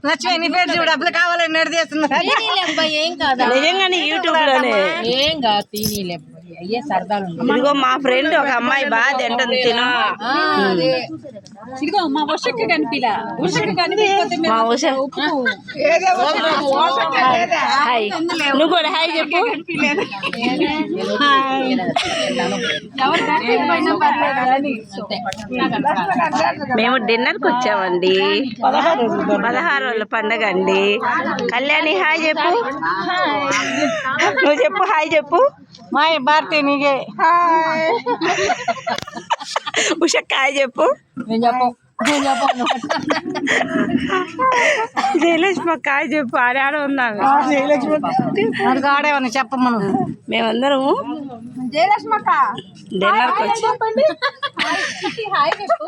లక్ష్మి నీ పేరు చూడు డబ్బులు కావాలని నడి చేస్తున్నా ఏం కాదు నిజంగానే యూట్యూబ్ లోనే ఏం కాదు తీనీలే అయ్యే సరదాలు ఇదిగో మా ఫ్రెండ్ ఒక అమ్మాయి బాగా తింటుంది తిను ఇదిగో మా ఉషకి కనిపిలా ఉషకి కనిపిస్తే మా ఉష హాయ్ నువ్వు కూడా హాయ్ చెప్పు మేము డిన్నర్కి వచ్చామండి 16 రోజుల పండగ అండి కళ్యాణి హాయ్ చెప్పు నువ్వు చెప్పు హాయ్ చెప్పు మా భారతి నీకే ఉషక్క హాయ్ చెప్పు జయలక్ష్మి హాయ్ చెప్పు ఆడ ఉన్నాము అది ఆడేవని చెప్పమ్మను మేమందరము జయలక్ష్మి అక్క డిన్నర్కి వచ్చి హాయ్ చెప్పు